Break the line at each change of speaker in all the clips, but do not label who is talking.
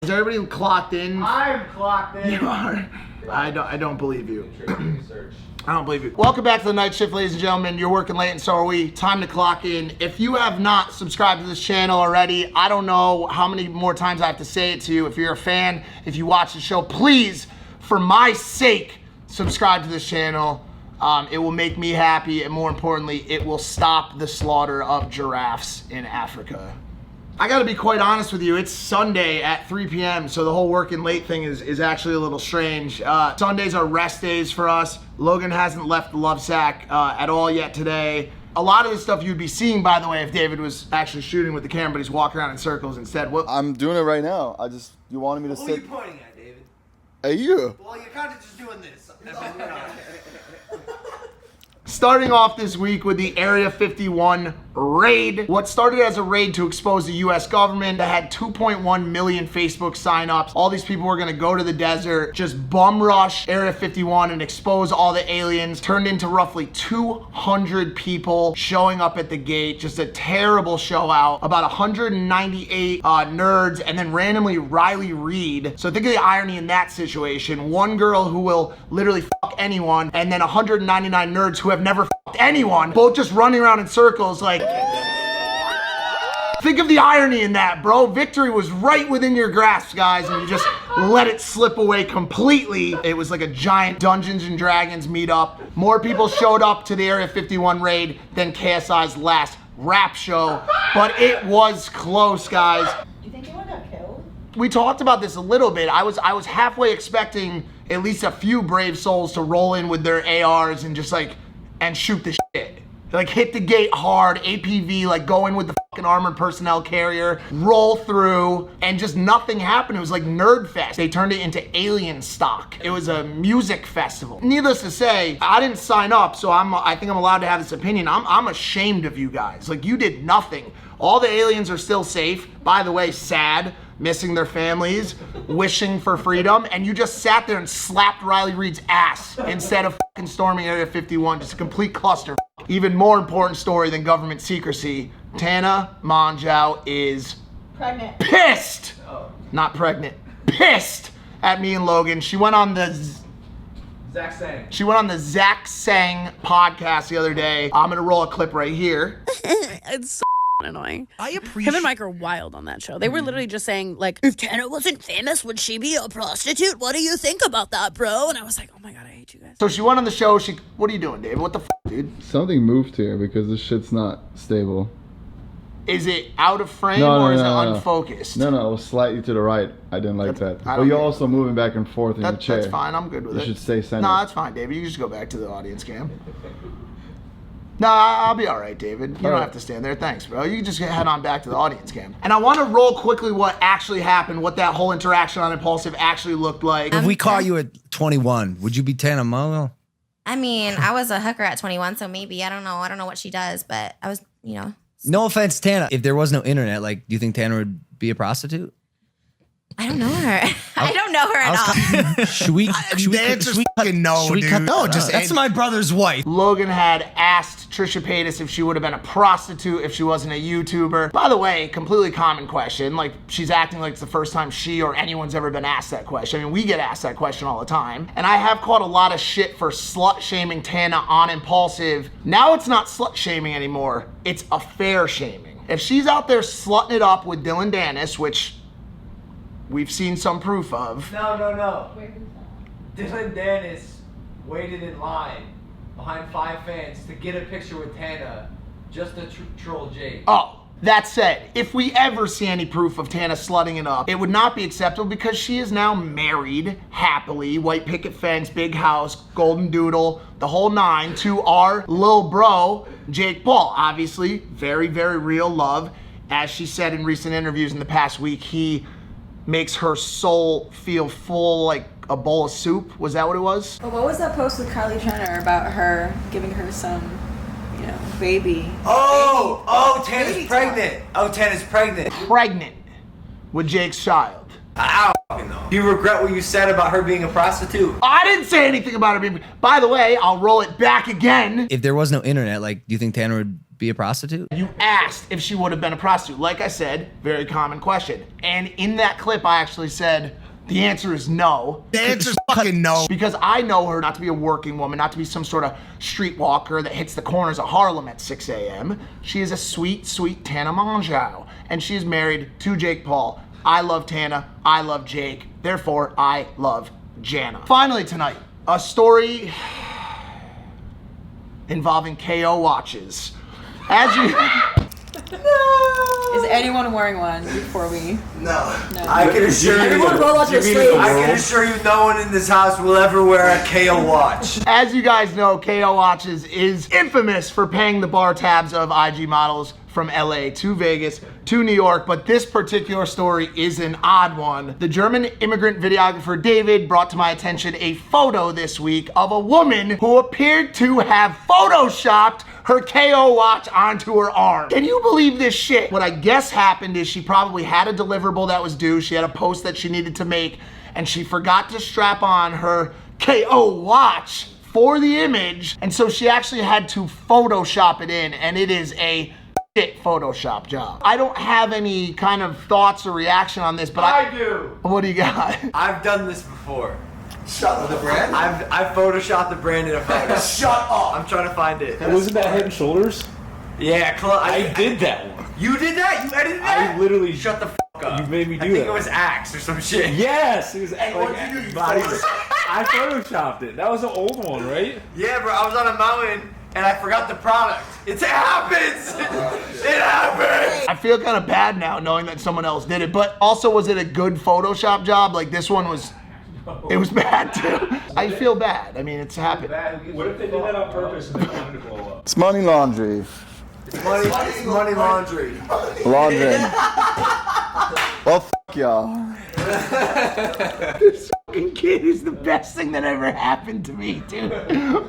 Is everybody clocked in?
I'm clocked in.
You are? I don't believe you. I don't believe you. Welcome back to the night shift, ladies and gentlemen. You're working late and so are we. Time to clock in. If you have not subscribed to this channel already, I don't know how many more times I have to say it to you. If you're a fan, if you watch the show, please, for my sake, subscribe to this channel. It will make me happy, and more importantly, it will stop the slaughter of giraffes in Africa. I gotta be quite honest with you, it's Sunday at 3 p.m., so the whole working late thing is actually a little strange. Sundays are rest days for us. Logan hasn't left the love sack at all yet today. A lot of the stuff you'd be seeing, by the way, if David was actually shooting with the camera, but he's walking around in circles instead.
I'm doing it right now. You wanted me to sit.
What are you pointing at, David?
At you.
Well, you're kind of just doing this.
Starting off this week with the Area 51 raid. What started as a raid to expose the US government that had 2.1 million Facebook signups. All these people were gonna go to the desert, just bum rush Area 51 and expose all the aliens. Turned into roughly 200 people showing up at the gate. Just a terrible show out. About 198 nerds, and then randomly Riley Reid. So think of the irony in that situation. One girl who will literally fuck anyone, and then 199 nerds who have never fucked anyone, both just running around in circles like. Think of the irony in that, bro. Victory was right within your grasp, guys, and you just let it slip away completely. It was like a giant Dungeons and Dragons meetup. More people showed up to the Area 51 raid than KSI's last rap show, but it was close, guys.
You think anyone got killed?
We talked about this a little bit. I was halfway expecting at least a few brave souls to roll in with their ARs and just like, and shoot the shit. Like hit the gate hard, APV, like go in with the fucking armored personnel carrier, roll through, and just nothing happened. It was like Nerd Fest. They turned it into alien stock. It was a music festival. Needless to say, I didn't sign up, so I think I'm allowed to have this opinion. I'm ashamed of you guys. Like you did nothing. All the aliens are still safe. By the way, sad, missing their families, wishing for freedom, and you just sat there and slapped Riley Reid's ass instead of fucking storming Area 51. Just a complete cluster. Even more important story than government secrecy, Tana Mongeau is
Pregnant.
Pissed! Not pregnant. Pissed at me and Logan. She went on the
Zach Sang.
She went on the Zach Sang podcast the other day. I'm gonna roll a clip right here.
It's so annoying.
I appreciate
Him and Mike are wild on that show. They were literally just saying, like, if Tana wasn't famous, would she be a prostitute? What do you think about that, bro? And I was like, oh my god, I hate you guys.
So she went on the show. What are you doing, David? What the dude?
Something moved here because this shit's not stable.
Is it out of frame or is it unfocused?
No, it was slightly to the right. I didn't like that.
I
But
don't
you're
get it.
also moving back and forth in your chair.
That's fine. I'm good with it.
You should stay centered.
No, that's fine, David. You can just go back to the audience cam. No, I'll be all right, David. You don't have to stand there. Thanks, bro. You can just head on back to the audience cam. And I want to roll quickly what actually happened, what that whole interaction on Impulsive actually looked like.
If we caught you at 21, would you be Tana Mongeau?
I mean, I was a hooker at 21, so maybe, I don't know what she does, but I was,
No offense, Tana. If there was no internet, like, do you think Tana would be a prostitute?
I don't know her. I don't know her at all.
Should we?
The answer's fucking no, dude.
No, just that's my brother's wife.
Logan had asked Trisha Paytas if she would have been a prostitute if she wasn't a YouTuber. By the way, completely common question. Like, she's acting like it's the first time she or anyone's ever been asked that question. I mean, we get asked that question all the time. And I have caught a lot of shit for slut-shaming Tana on Impulsive. Now it's not slut-shaming anymore. It's affair shaming. If she's out there slutting it up with Dylan Dennis, which we've seen some proof of.
No. Dylan Dennis waited in line behind 5 fans to get a picture with Tana just to troll Jake.
Oh, that said, if we ever see any proof of Tana slutting it up, it would not be acceptable because she is now married, happily, white picket fence, big house, golden doodle, the whole 9, to our lil bro, Jake Paul. Obviously, very, very real love. As she said in recent interviews in the past week, he makes her soul feel full like a bowl of soup. Was that what it was?
But what was that post with Kylie Jenner about her giving her some, baby?
Tana's pregnant. Oh, Tana's pregnant.
Pregnant with Jake's child.
Ow.
Do you regret what you said about her being a prostitute?
I didn't say anything about her being. By the way, I'll roll it back again.
If there was no internet, like, do you think Tanner would be a prostitute?
You asked if she would have been a prostitute. Like I said, very common question. And in that clip, I actually said, the answer is no.
The answer's fucking no.
Because I know her not to be a working woman, not to be some sort of streetwalker that hits the corners of Harlem at 6 a.m. She is a sweet, sweet Tana Mongeau. And she is married to Jake Paul. I love Tana, I love Jake, therefore I love Jana. Finally tonight, a story involving KO watches. As you...
Is anyone wearing one before we?
No.
I can assure you.
Everyone roll up your sleeves.
I can assure you, no one in this house will ever wear a KO watch.
As you guys know, KO Watches is infamous for paying the bar tabs of IG models from LA to Vegas to New York, but this particular story is an odd one. The German immigrant videographer David brought to my attention a photo this week of a woman who appeared to have photoshopped her KO watch onto her arm. Can you believe this shit? What I guess happened is she probably had a deliverable that was due, she had a post that she needed to make, and she forgot to strap on her KO watch for the image, and so she actually had to Photoshop it in, and it is a shit Photoshop job. I don't have any kind of thoughts or reaction on this, but
I do.
What do you got?
I've done this before.
Shut up. The brand?
I've photoshopped the brand in a photo.
Shut up.
I'm trying to find it.
Wasn't that Head and Shoulders?
Yeah,
I did that one.
You did that? You edited that?
I literally.
Shut the fuck up.
You made me do
I think
that.
it was Axe or some shit.
Yes, it was.
What'd you do? You
body-
I photoshopped it. That was an old one, right?
Yeah, bro. I was on a mountain and I forgot the product. It happens. It happens.
I feel kind of bad now knowing that someone else did it, but also was it a good Photoshop job? Like this one was, it was bad too. I feel bad. I mean, it's happened.
What if they did that on purpose and they wanted to blow up?
It's money laundry.
It's money laundry.
Laundering. Well, f y'all.
This fucking kid is the best thing that ever happened to me, dude.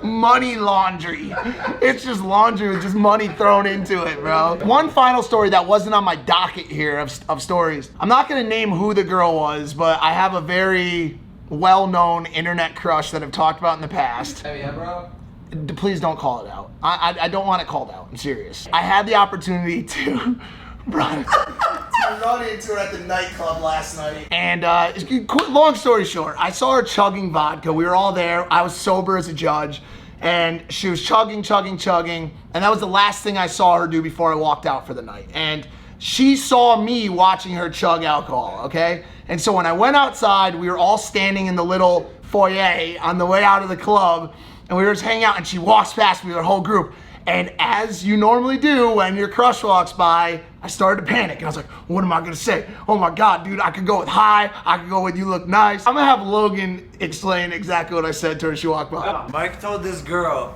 Money laundry. It's just laundry with just money thrown into it, bro. One final story that wasn't on my docket here of stories. I'm not gonna name who the girl was, but I have a very well-known internet crush that I've talked about in the past.
Yeah, bro.
Please don't call it out. I don't want it called out. I'm serious. I had the opportunity to run
into her at the nightclub last night.
And long story short, I saw her chugging vodka. We were all there. I was sober as a judge. And she was chugging. And that was the last thing I saw her do before I walked out for the night. And she saw me watching her chug alcohol, okay? And so when I went outside, we were all standing in the little foyer on the way out of the club. And we were just hanging out, and she walks past me with her whole group. And as you normally do when your crush walks by, I started to panic. And I was like, what am I gonna say? Oh my God, dude, I could go with hi. I could go with you look nice. I'm gonna have Logan explain exactly what I said to her as she walked by.
Mike told this girl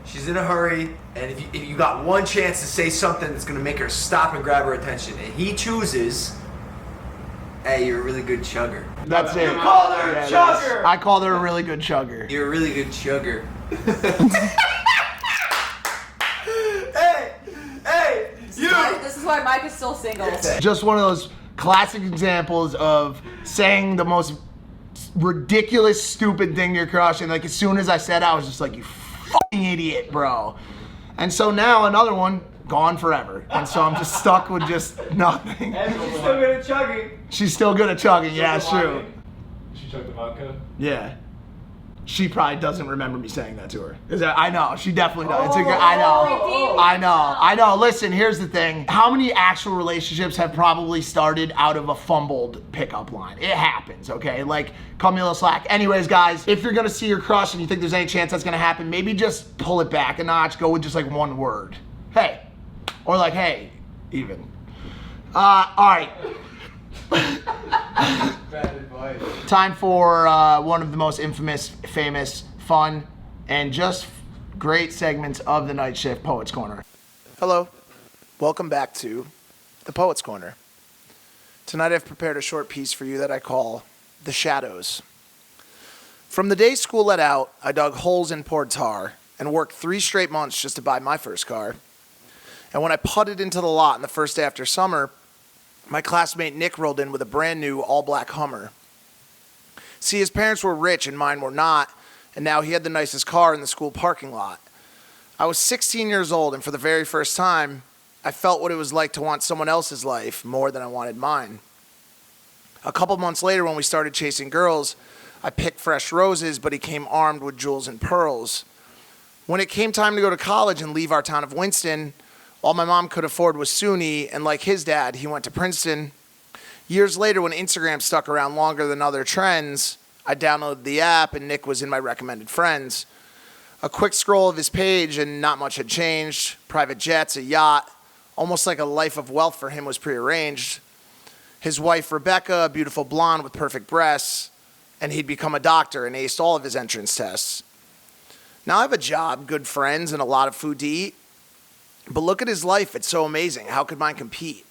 she's in a hurry, and if you got one chance to say something that's gonna make her stop and grab her attention, and he chooses, hey, you're a really good chugger.
That's it.
You called her a chugger!
I called her a really good chugger.
You're a really good chugger. Hey, you!
This is why Mike is still single.
Just one of those classic examples of saying the most ridiculous, stupid thing to your crush, and like as soon as I said it, I was just like, you fucking idiot, bro. And so now another one, gone forever. And so I'm just stuck with just nothing.
And she's still good at chugging.
She's still good at chugging, yeah, it's true.
She chugged the vodka?
Yeah. She probably doesn't remember me saying that to her. I know, she definitely does. I know. Listen, here's the thing. How many actual relationships have probably started out of a fumbled pickup line? It happens, okay? Like, cut me a little slack. Anyways, guys, if you're gonna see your crush and you think there's any chance that's gonna happen, maybe just pull it back a notch, go with just like one word. Hey. Or like, hey, even. All right.
Bad advice.
Time for one of the most infamous, famous, fun, and just great segments of the Night Shift Poets Corner. Hello. Welcome back to the Poets Corner. Tonight I've prepared a short piece for you that I call The Shadows. From the day school let out, I dug holes and poured tar and worked 3 straight months just to buy my first car. And when I putted into the lot on the first day after summer, my classmate Nick rolled in with a brand new all-black Hummer. See, his parents were rich and mine were not, and now he had the nicest car in the school parking lot. I was 16 years old, and for the very first time, I felt what it was like to want someone else's life more than I wanted mine. A couple months later, when we started chasing girls, I picked fresh roses, but he came armed with jewels and pearls. When it came time to go to college and leave our town of Winston, all my mom could afford was SUNY, and like his dad, he went to Princeton. Years later, when Instagram stuck around longer than other trends, I downloaded the app, and Nick was in my recommended friends. A quick scroll of his page, and not much had changed. Private jets, a yacht, almost like a life of wealth for him was prearranged. His wife, Rebecca, a beautiful blonde with perfect breasts, and he'd become a doctor and aced all of his entrance tests. Now I have a job, good friends, and a lot of food to eat. But look at his life. It's so amazing. How could mine compete?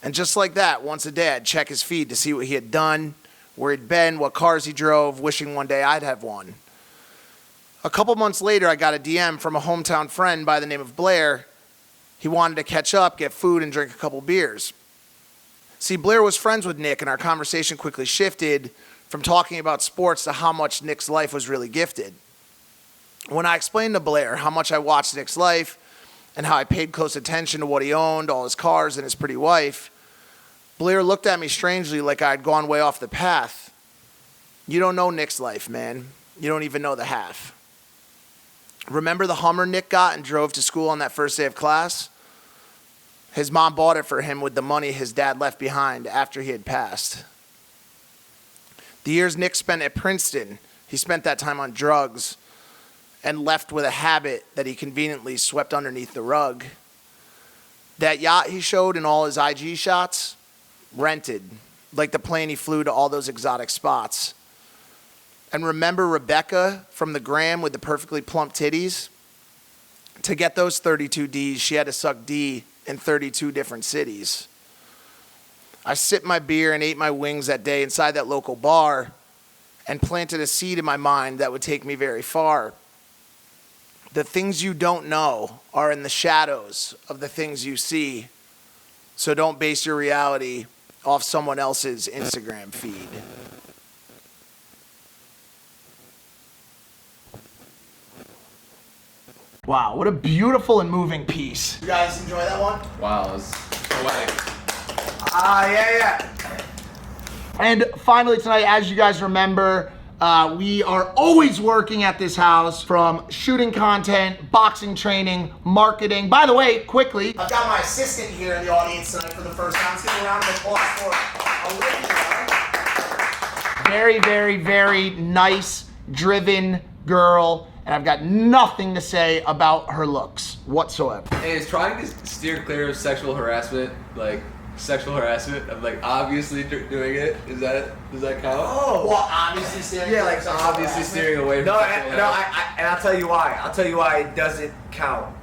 And just like that, once a day, I'd check his feed to see what he had done, where he'd been, what cars he drove, wishing one day I'd have one. A couple months later, I got a DM from a hometown friend by the name of Blair. He wanted to catch up, get food, and drink a couple beers. See, Blair was friends with Nick, and our conversation quickly shifted from talking about sports to how much Nick's life was really gifted. When I explained to Blair how much I watched Nick's life, and how I paid close attention to what he owned, all his cars, and his pretty wife, Blair looked at me strangely like I had gone way off the path. You don't know Nick's life, man. You don't even know the half. Remember the Hummer Nick got and drove to school on that first day of class? His mom bought it for him with the money his dad left behind after he had passed. The years Nick spent at Princeton, he spent that time on drugs, and left with a habit that he conveniently swept underneath the rug. That yacht he showed in all his IG shots, rented, like the plane he flew to all those exotic spots. And remember Rebecca from the gram with the perfectly plump titties? To get those 32 Ds, she had to suck D in 32 different cities. I sipped my beer and ate my wings that day inside that local bar and planted a seed in my mind that would take me very far. The things you don't know are in the shadows of the things you see. So don't base your reality off someone else's Instagram feed. Wow, what a beautiful and moving piece. You guys enjoy that one?
Wow, it was poetic.
Yeah.
And finally tonight, as you guys remember, we are always working at this house, from shooting content, boxing training, marketing. By the way, quickly, I've got my assistant here in the audience tonight for the first time. Let's give a round of applause for Olivia. Very, very, very nice, driven girl. And I've got nothing to say about her looks whatsoever.
Hey, is trying to steer clear of sexual harassment, like sexual harassment of like obviously doing it? Does that count?
Oh,
well, obviously steering.
Yeah, like obviously steering away from.
No, and I'll tell you why. I'll tell you why it doesn't count.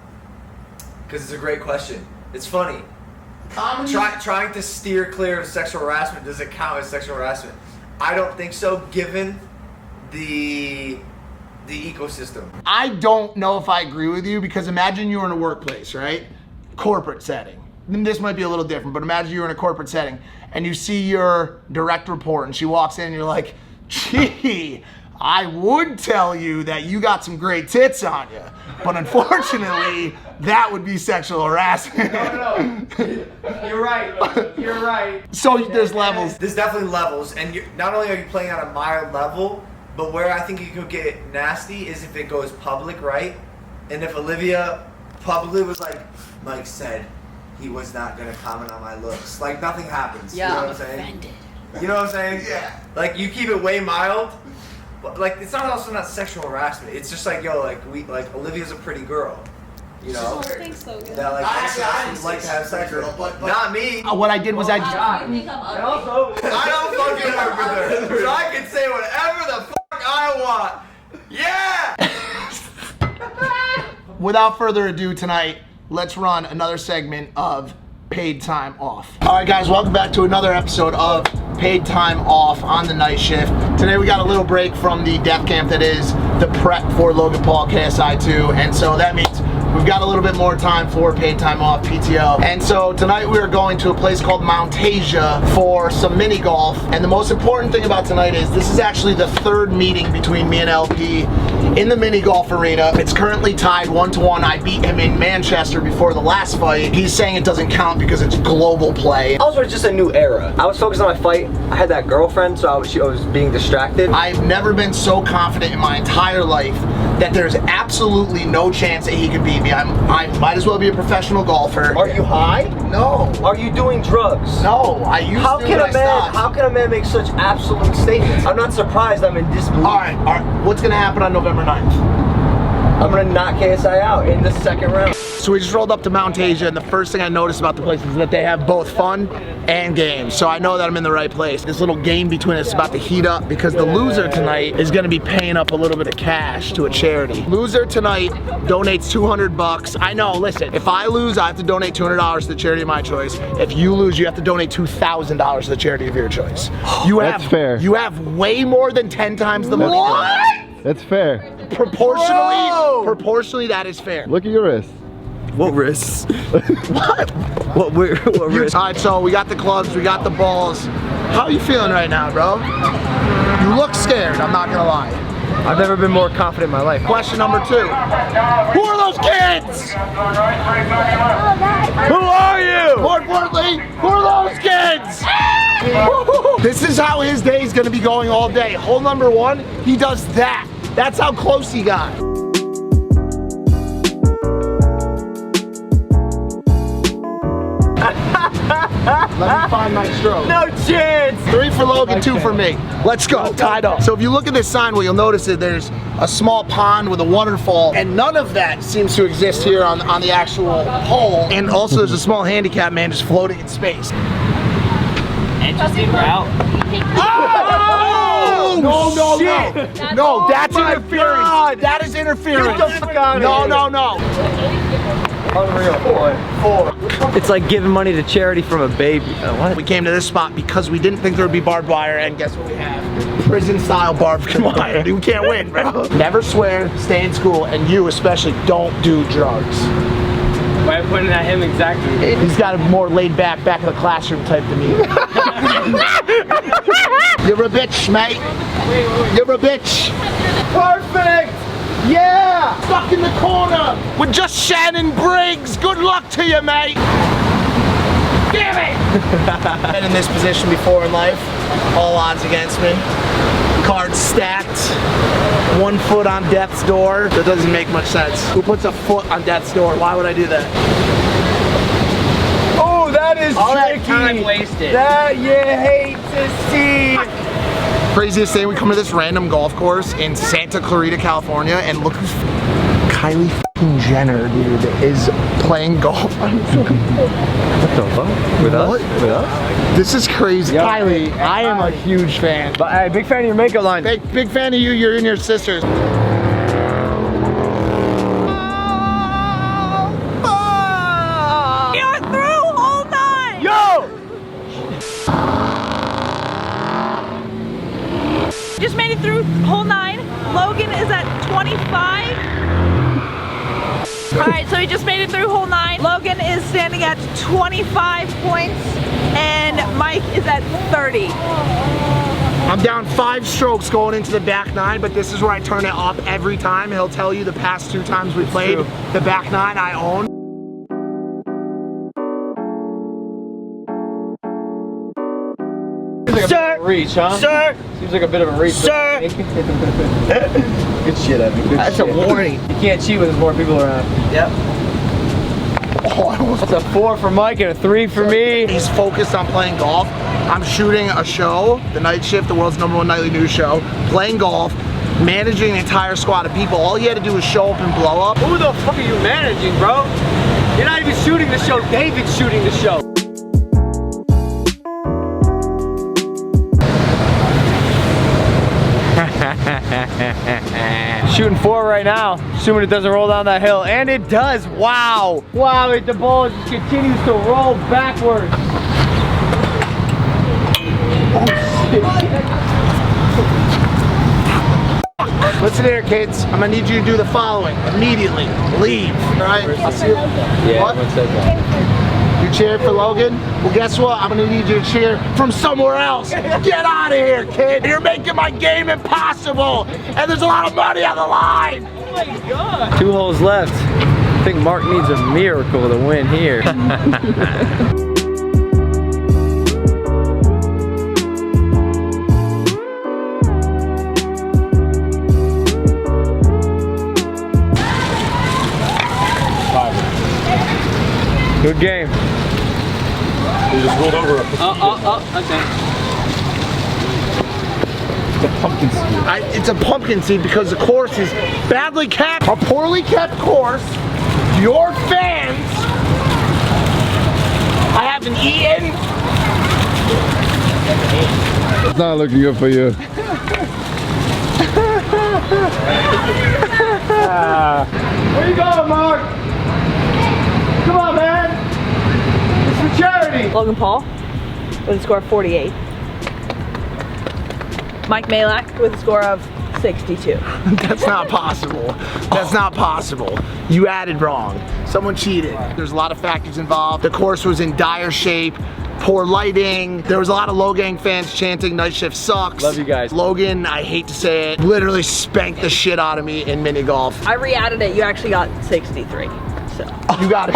Because it's a great question. It's funny. Trying to steer clear of sexual harassment doesn't count as sexual harassment. I don't think so, given the ecosystem.
I don't know if I agree with you, because imagine you were in a workplace, right? Corporate setting. This might be a little different, but imagine you're in a corporate setting and you see your direct report and she walks in and you're like, gee, I would tell you that you got some great tits on you, but unfortunately, that would be sexual harassment.
No. You're right.
So there's levels.
There's definitely levels, and not only are you playing on a mild level, but where I think you could get nasty is if it goes public, right? And if Olivia publicly was like, Mike said he was not gonna comment on my looks, like nothing happens.
Yeah,
you know
I'm
what I'm saying?
offended.
You know what I'm saying? Yeah. Like you keep it way mild, but like it's also not sexual harassment. It's just like Olivia's a pretty girl. You know?
I think so, yeah.
That
I
like to have sex with her, but not me.
What I did was
And also, I don't fucking work with her, so I can say whatever the fuck I want. Yeah!
Without further ado tonight, let's run another segment of Paid Time Off. All right, guys, welcome back to another episode of Paid Time Off on the night shift. Today we got a little break from the death camp that is the prep for Logan Paul KSI 2, and so that means We've got a little bit more time for paid time off, PTO. And so tonight we are going to a place called Mount Asia for some mini golf. And the most important thing about tonight is this is actually the third meeting between me and LP in the mini golf arena. It's currently tied 1-1. I beat him in Manchester before the last fight. He's saying it doesn't count because it's global play.
Also, it's just a new era. I was focused on my fight. I had that girlfriend, so I was being distracted.
I've never been so confident in my entire life that there's absolutely no chance that he could beat me. I might as well be a professional golfer.
Are you high?
No.
Are you doing drugs?
No, I used
how
to.
How can a man make such absolute statements? I'm not surprised. I'm in disbelief.
All right. What's gonna happen on November 9th?
I'm gonna knock KSI out in the second round.
So we just rolled up to Mount Asia, and the first thing I noticed about the place is that they have both fun and games. So I know that I'm in the right place. This little game between us is about to heat up because the loser tonight is gonna be paying up a little bit of cash to a charity. Loser tonight donates 200 bucks. I know, listen, if I lose, I have to donate $200 to the charity of my choice. If you lose, you have to donate $2,000 to the charity of your choice.
That's fair.
You have way more than 10 times the money.
That's fair.
Proportionally, that is fair.
Look at your wrist.
What wrists? What wrists?
All right, so we got the clubs, we got the balls. How are you feeling right now, bro? You look scared, I'm not gonna lie.
I've never been more confident in my life.
Question number 2. Who are those kids?
Who are you?
More importantly, who are those kids? This is how his day is gonna be going all day. Hole number 1, he does that. That's how close he got. Let me find my stroke.
No chance!
3 for Logan, 2 for me. Let's go, tied up. So if you look at this sign, what you'll notice is there's a small pond with a waterfall, and none of that seems to exist here on the actual hole. And also there's a small handicap man just floating in space.
Interesting route.
Oh! No, that's interference.
God.
That is interference.
Get the fuck out of here.
No.
Unreal. 4. It's like giving money to charity from a baby. What?
We came to this spot because we didn't think there would be barbed wire, and guess what we have? Prison-style barbed wire. We can't win, bro. Never swear, stay in school, and you especially don't do drugs.
Why are you pointing at him exactly?
He's got a more laid-back, back of the classroom type to me. You're a bitch, mate. You're a bitch. Perfect! Yeah! Stuck in the corner with just Shannon Briggs. Good luck to you, mate. Damn it! Been in this position before in life. All odds against me. Cards stacked. 1 foot on death's door. That doesn't make much sense. Who puts a foot on death's door? Why would I do that?
Oh, that is
all
tricky.
That time wasted.
That you hate to see.
Craziest thing, we come to this random golf course in Santa Clarita, California, and look who's Kylie f***ing Jenner, dude, is playing golf.
What the fuck? With us? With us?
This is crazy. Yep. Kylie, I am a huge fan.
But hey, big fan of your makeup line.
Big fan of you. You're in your sisters.
You're through hole 9!
Yo!
Just made it through hole 9. Logan is at 25. Alright, so he just made it through hole 9. Logan is standing at 25 points and Mike is at 30.
I'm down 5 strokes going into the back 9, but this is where I turn it up every time. He'll tell you the past 2 times we played, the back 9 I own.
Seems like a bit of a reach, huh? Sir! Seems like a bit of a reach. Sir! Good shit, Evan. Good
That's
shit.
a warning.
You can't cheat when there's more people around. Yep.
Oh,
that's a 4 for Mike and a 3 for me.
He's focused on playing golf. I'm shooting a show, The Night Shift, the world's #1 nightly news show, playing golf, managing an entire squad of people. All he had to do was show up and blow up.
Who the fuck are you managing, bro? You're not even shooting the show. David's shooting the show. Shooting 4 right now, assuming it doesn't roll down that hill, and it does. Wow! Wow! The ball just continues to roll backwards. Oh shit!
Listen here, kids. I'm gonna need you to do the following immediately. Leave. All right? I'll see you.
Yeah,
What?
1 second.
You cheering for Logan? Well, guess what? I'm gonna need you to cheer from somewhere else. Get out of here, kid. You're making my game impossible, and there's a lot of money on the line.
Oh my God. 2 holes left. I think Mark needs a miracle to win here. Good game.
You just rolled over.
Okay.
It's a pumpkin seed.
It's a pumpkin seed because the course is badly kept, a poorly kept course. Your fans, I haven't eaten.
It's not looking good for you.
Where you going, Mark? Come on, man. It's for charity.
Logan Paul with a score of 48. Mike Majlak with a score of 62.
That's not possible. That's not possible. You added wrong. Someone cheated. There's a lot of factors involved. The course was in dire shape. Poor lighting. There was a lot of Logang fans chanting, night shift sucks.
Love you guys.
Logan, I hate to say it, literally spanked the shit out of me in mini golf.
I re-added it. You actually got 63. So
You got it.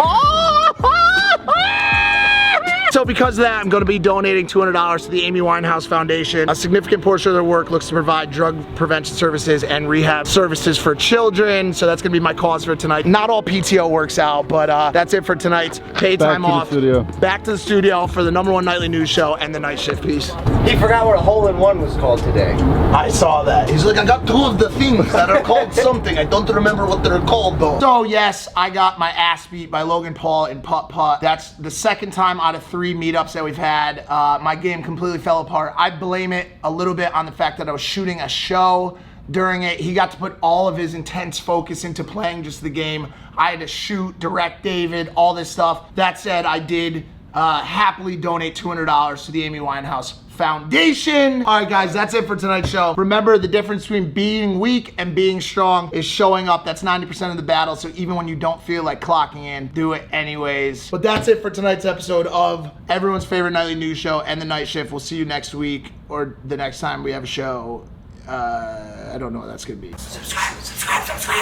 So because of that, I'm going to be donating $200 to the Amy Winehouse Foundation. A significant portion of their work looks to provide drug prevention services and rehab services for children. So that's going to be my cause for tonight. Not all PTO works out, but that's it for tonight's paid time off.
Back to the studio.
Back to the studio for the #1 nightly news show and the night shift piece.
He forgot what a hole-in-one was called today.
I saw that. He's like, I got 2 of the things that are called something. I don't remember what they're called though. So yes, I got my ass beat by Logan Paul in putt-putt. That's the second time out of 3 meetups that we've had. My game completely fell apart. I blame it a little bit on the fact that I was shooting a show during it. He got to put all of his intense focus into playing just the game. I had to shoot, direct David, all this stuff. That said, I did happily donate $200 to the Amy Winehouse Foundation. All right, guys, that's it for tonight's show. Remember, the difference between being weak and being strong is showing up. That's 90% of the battle. So even when you don't feel like clocking in, do it anyways. But that's it for tonight's episode of everyone's favorite nightly news show and the night shift. We'll see you next week or the next time we have a show. I don't know what that's gonna be. Subscribe.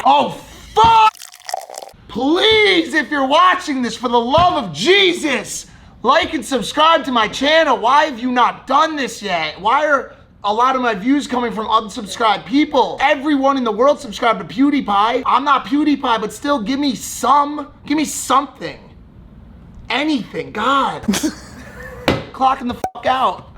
Oh, fuck! Please, if you're watching this, for the love of Jesus, like and subscribe to my channel. Why have you not done this yet? Why are a lot of my views coming from unsubscribed people? Everyone in the world subscribed to PewDiePie. I'm not PewDiePie, but still give me something. Anything, God. Clocking the fuck out.